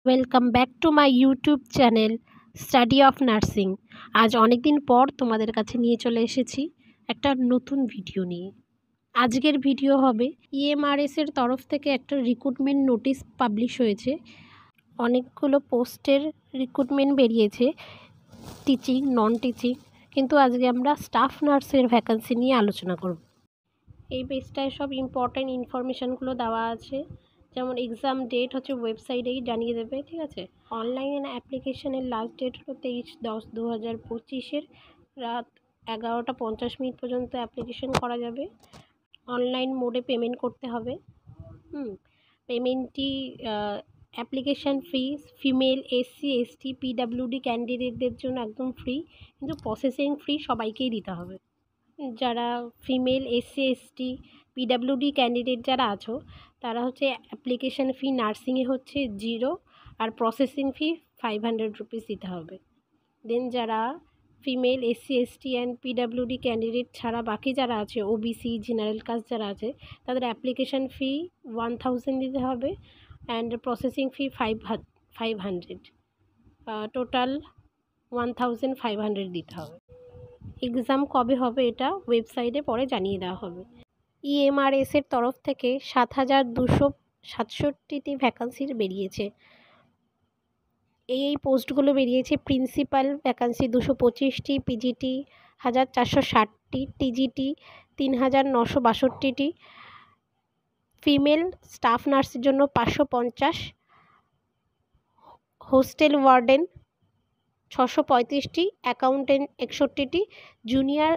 Welcome back to my YouTube channel study of nursing. আজ অনেক দিন পর তোমাদের কাছে নিয়ে চলে এসেছি একটা নতুন ভিডিও নিয়ে। আজকের ভিডিও হবে ইএমআরএসের তরফ থেকে একটা রিক্রুটমেন্ট নোটিশ পাবলিশ হয়েছে। অনেকগুলো পোস্টের রিক্রুটমেন্ট বেরিয়েছে, টিচিং, নন টিচিং, কিন্তু আজকে আমরা স্টাফ নার্সের ভ্যাকান্সি নিয়ে আলোচনা করব। এই পেজটায় সব ইম্পর্ট্যান্ট ইনফরমেশানগুলো দেওয়া আছে, যেমন এক্সাম ডেট হচ্ছে ওয়েবসাইটেই জানিয়ে দেবে, ঠিক আছে। অনলাইন অ্যাপ্লিকেশনের লাস্ট ডেট হলো 23/10/2025 রাত 11:50 পর্যন্ত অ্যাপ্লিকেশন করা যাবে। অনলাইন মোডে পেমেন্ট করতে হবে। পেমেন্টটি application fees female, SC, ST, PWD ক্যান্ডিডেটদের জন্য একদম ফ্রি, কিন্তু প্রসেসিং ফ্রি সবাইকেই দিতে হবে। যারা female, SC, ST, PWD candidate যারা আছো তারা হচ্ছে অ্যাপ্লিকেশান ফি নার্সিংয়ে হচ্ছে 0 আর প্রসেসিং ফি 500 রুপিস দিতে হবে। দেন যারা female, SC, ST and PWD candidate ছাড়া বাকি যারা আছে, ওবিসি, জেনারেল কাস্ট যারা আছে, তাদের অ্যাপ্লিকেশান ফি 1000 দিতে হবে অ্যান্ড প্রসেসিং ফি 500, টোটাল 1500 দিতে হবে। এক্সাম কবে হবে এটা ওয়েবসাইটে পরে জানিয়ে দেওয়া হবে। ইএমআরএসের তরফ থেকে 7267টি ভ্যাকান্সির বেরিয়েছে। এই পোস্টগুলো বেরিয়েছে। প্রিন্সিপাল ভ্যাকান্সি 225টি, পিজিটি 1460টি, টিজিটি 3962টি, ফিমেল স্টাফ নার্সের জন্য 550, হোস্টেল ওয়ার্ডেন 635টি, অ্যাকাউন্টেন্ট 61টি, জুনিয়র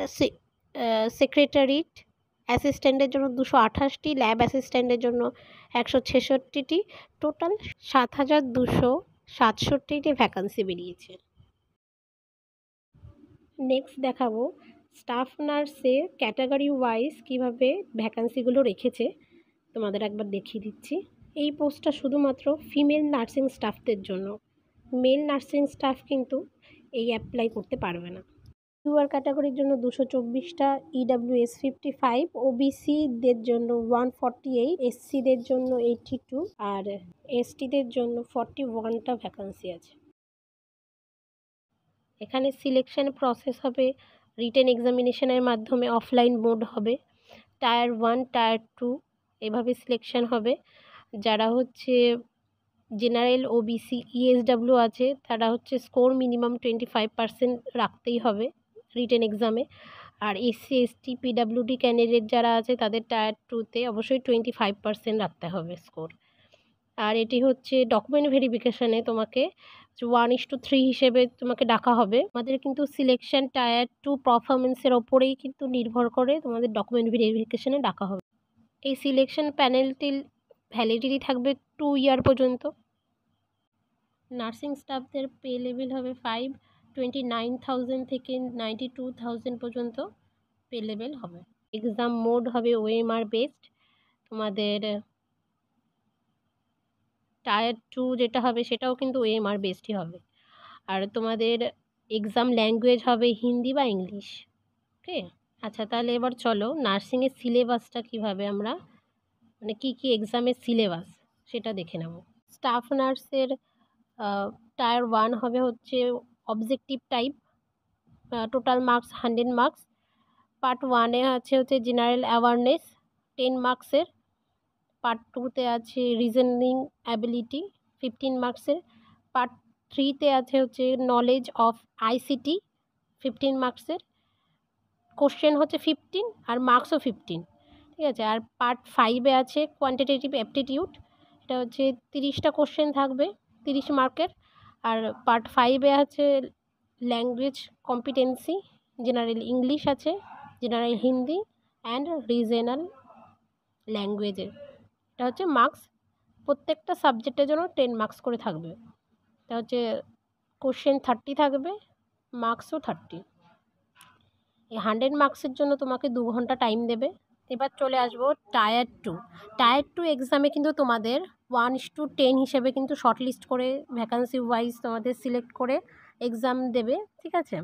সেক্রেটারিট অ্যাসিস্ট্যান্টের জন্য 228টি, ল্যাব অ্যাসিস্ট্যান্টের জন্য 166টি, টোটাল 7267টি ভ্যাকান্সি বেরিয়েছে। নেক্সট দেখাবো স্টাফ নার্সে ক্যাটাগরি ওয়াইজ কীভাবে ভ্যাকান্সিগুলো রেখেছে, তোমাদের একবার দেখিয়ে দিচ্ছি। এই পোস্টটা শুধুমাত্র ফিমেল নার্সিং স্টাফদের জন্য, মেল নার্সিং স্টাফ কিন্তু এই অ্যাপ্লাই করতে পারবে না। ইউআর ক্যাটাগরির জন্য 224টা, ইডাব্লিউএস 55, ওবিসিদের জন্য 148, এসসিদের জন্য 82 আর এসটিদের জন্য 41টা ভ্যাকান্সি আছে। এখানে সিলেকশন প্রসেস হবে রিটেন এক্সামিনেশনের মাধ্যমে, অফলাইন মোড হবে, টায়ার 1, টায়ার 2 এভাবে সিলেকশন হবে। যারা হচ্ছে জেনারেল, ওবিসি, ইএসডাব্লিউ আছে তারা হচ্ছে স্কোর মিনিমাম 25% রাখতেই হবে রিটেন এক্সামে। আর এসসি, এসটি, পিডাব্লিউডি ক্যান্ডিডেট যারা আছে তাদের টায়ার 2তে অবশ্যই 25% রাখতে হবে স্কোর। আর এটি হচ্ছে ডকুমেন্ট ভেরিফিকেশানে তোমাকে 1:3 হিসেবে তোমাকে ডাকা হবে। আমাদের কিন্তু সিলেকশন টায়ার 2 পারফরমেন্সের ওপরেই কিন্তু নির্ভর করে তোমাদের ডকুমেন্ট ভেরিফিকেশানে ডাকা হবে। এই সিলেকশন প্যানেলটির ভ্যালিডিটি থাকবে 2 ইয়ার পর্যন্ত। নার্সিং স্টাফদের পে লেভেল হবে 29,000 থেকে 92,000 পর্যন্ত পে লেভেল হবে। এক্সাম মোড হবে ওএমআর বেসড। তোমাদের টায়ার 2 যেটা হবে সেটাও কিন্তু ওএমআর বেসডই হবে। আর তোমাদের এক্সাম ল্যাঙ্গুয়েজ হবে হিন্দি বা ইংলিশ। ওকে, আচ্ছা তাহলে এবার চলো নার্সিংয়ের সিলেবাসটা কীভাবে আমরা, মানে কী এক্সামের সিলেবাস সেটা দেখে নেব। স্টাফ নার্সের টায়ার 1 হবে হচ্ছে objective type, total marks 100 marks. Part 1-এ আছে হচ্ছে জেনারেল অ্যাওয়ারনেস 10 মার্কসের। পার্ট 2-তে আছে রিজনিং অ্যাবিলিটি 15 মার্কসের। পার্ট 3-তে আছে হচ্ছে নলেজ অফ আইসিটি 15 মার্কসের। কোশ্চেন হচ্ছে 15 আর মার্কসও 15, ঠিক আছে। আর পার্ট 5-এ আছে কোয়ান্টিটেটিভ অ্যাপটিটিউড, এটা হচ্ছে 30টা কোশ্চেন থাকবে 30 মার্কের। আর পার্ট 5-এ আছে ল্যাঙ্গুয়েজ কম্পিটেন্সি, জেনারেল ইংলিশ আছে, জেনারেল হিন্দি অ্যান্ড রিজনাল ল্যাঙ্গুয়েজের। এটা হচ্ছে মার্কস, প্রত্যেকটা সাবজেক্টের জন্য 10 মার্কস করে থাকবে। এটা হচ্ছে কোশ্চেন 30 থাকবে, মার্কসও 30। এই 100 মার্কসের জন্য তোমাকে 2 ঘন্টা টাইম দেবে। এবার চলে আসবো টায়ার 2। টায়ার 2 এক্সামে কিন্তু তোমাদের 1:10 হিসেবে কিন্তু শর্টলিস্ট করে ভ্যাকান্সি ওয়াইজ তোমাদের সিলেক্ট করে এক্সাম দেবে, ঠিক আছে।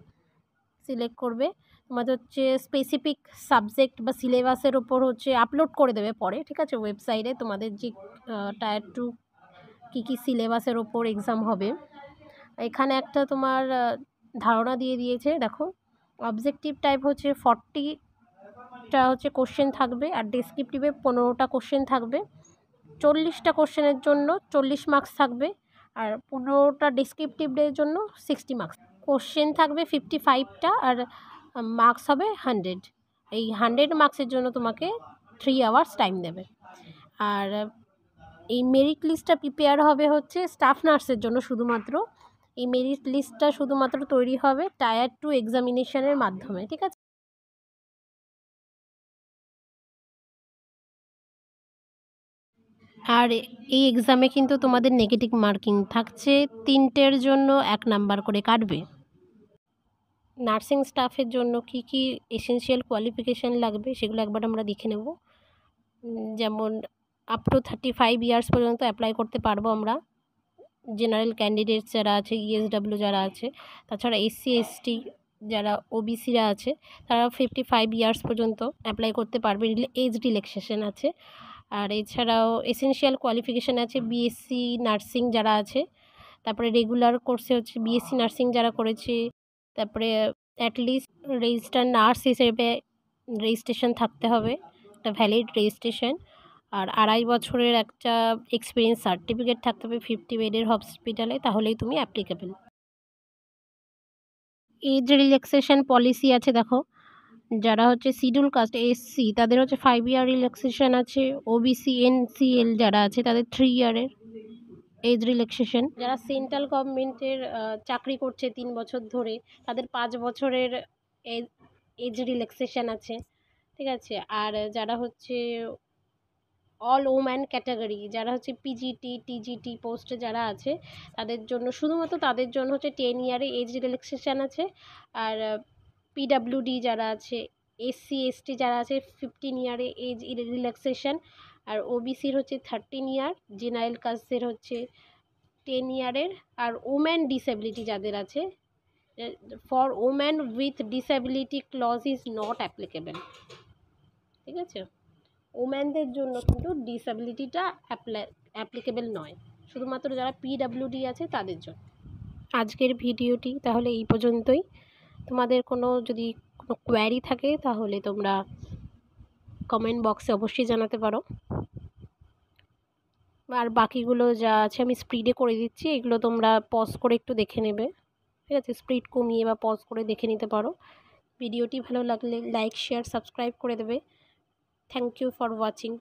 সিলেক্ট করবে, তোমাদের হচ্ছে স্পেসিফিক সাবজেক্ট বা সিলেবাসের ওপর হচ্ছে আপলোড করে দেবে পরে, ঠিক আছে, ওয়েবসাইটে তোমাদের যে টায়ার 2 কী সিলেবাসের ওপর এক্সাম হবে। এখানে একটা তোমার ধারণা দিয়ে দিয়েছে, দেখো অবজেক্টিভ টাইপ হচ্ছে 40টা হচ্ছে কোশ্চেন থাকবে, আর ডেসক্রিপটিভে 15টা কোশ্চেন থাকবে। 40টা কোশ্চেনের জন্য 40 মার্কস থাকবে, আর 15টা ডেসক্রিপটিভের জন্য 60 মার্কস। কোশ্চেন থাকবে 55টা, আর মার্কস হবে 100। এই 100 মার্কসের জন্য তোমাকে 3 আওয়ার্স টাইম দেবে। আর এই মেরিট লিস্টটা প্রিপেয়ার হবে হচ্ছে স্টাফ নার্সের জন্য শুধুমাত্র। এই মেরিট লিস্টটা শুধুমাত্র তৈরি হবে টায়ার 2 এক্সামিনেশনের মাধ্যমে, ঠিক আছে। আর এই এক্সামে কিন্তু তোমাদের নেগেটিভ মার্কিং থাকছে, 3টের জন্য 1 নাম্বার করে কাটবে। নার্সিং স্টাফের জন্য কি কি এসেনশিয়াল কোয়ালিফিকেশান লাগবে সেগুলো একবার আমরা দেখে নেব। যেমন আপ টু 35 ইয়ার্স পর্যন্ত অ্যাপ্লাই করতে পারবো আমরা, জেনারেল ক্যান্ডিডেটস যারা আছে, ইএসডাব্লিউ যারা আছে। তাছাড়া এসসি এসটি যারা ওবিসিরা আছে তারা 55 ইয়ার্স পর্যন্ত অ্যাপ্লাই করতে পারবে, এজ রিল্যাক্সেশন আছে। আর এছাড়াও এসেনশিয়াল কোয়ালিফিকেশান আছে বিএসসি নার্সিং যারা আছে, তারপরে রেগুলার কোর্সে হচ্ছে বিএসসি নার্সিং যারা করেছে, তারপরে অ্যাটলিস্ট রেজিস্টার্ড নার্স হিসেবে রেজিস্ট্রেশন থাকতে হবে, একটা ভ্যালিড রেজিস্ট্রেশন। আর 2.5 বছরের একটা এক্সপিরিয়েন্স সার্টিফিকেট থাকতে হবে 50 বেডের হসপিটালে, তাহলেই তুমি অ্যাপ্লিকেবল। এজ রিল্যাক্সেশন পলিসি আছে, দেখো যারা হচ্ছে শিডিউল কাস্ট এসসি তাদের হচ্ছে 5 ইয়ার রিল্যাক্সেশন আছে, ওবিসি এনসিএল যারা আছে তাদের 3 ইয়ারের এজ রিল্যাক্সেশন। যারা সেন্ট্রাল গভর্নমেন্টের চাকরি করছে 3 বছর ধরে তাদের 5 বছরের এজ রিল্যাক্সেশন আছে, ঠিক আছে। আর যারা হচ্ছে অল ওম্যান ক্যাটাগরি, যারা হচ্ছে পিজিটি টিজিটি পোস্টে যারা আছে তাদের জন্য, শুধুমাত্র তাদের জন্য হচ্ছে 10 ইয়ারে এজ রিল্যাক্সেশন আছে। আর পিডাব্লিউডি যারা আছে, এসসি এসটি যারা আছে 15 ইয়ারে এজ রিল্যাক্সেশন। আর ওবিসির হচ্ছে 13 ইয়ার, জেনারেল কাস্টের হচ্ছে 10 ইয়ারের। আর ওম্যান ডিসেবিলিটি যাদের আছে, for woman with disability clause is not applicable, ঠিক আছে। ওম্যানদের জন্য কিন্তু ডিসেবিলিটিটা অ্যাপ্লিকেবল নয়, শুধুমাত্র যারা পিডাব্লিউডি আছে তাদের জন্য। আজকের ভিডিওটি তাহলে এই পর্যন্তই। তোমাদের যদি কোনো কোয়ারি থাকে তাহলে তোমরা কমেন্ট বক্সে অবশ্যই জানাতে পারো। আর বাকিগুলো যা আছে আমি স্পিডে করে দিচ্ছি, এগুলো তোমরা পজ করে একটু দেখে নেবে, ঠিক আছে। স্পিড কমিয়ে বা পজ করে দেখে নিতে পারো। ভিডিওটি ভালো লাগলে লাইক শেয়ার সাবস্ক্রাইব করে দেবে। Thank you for watching.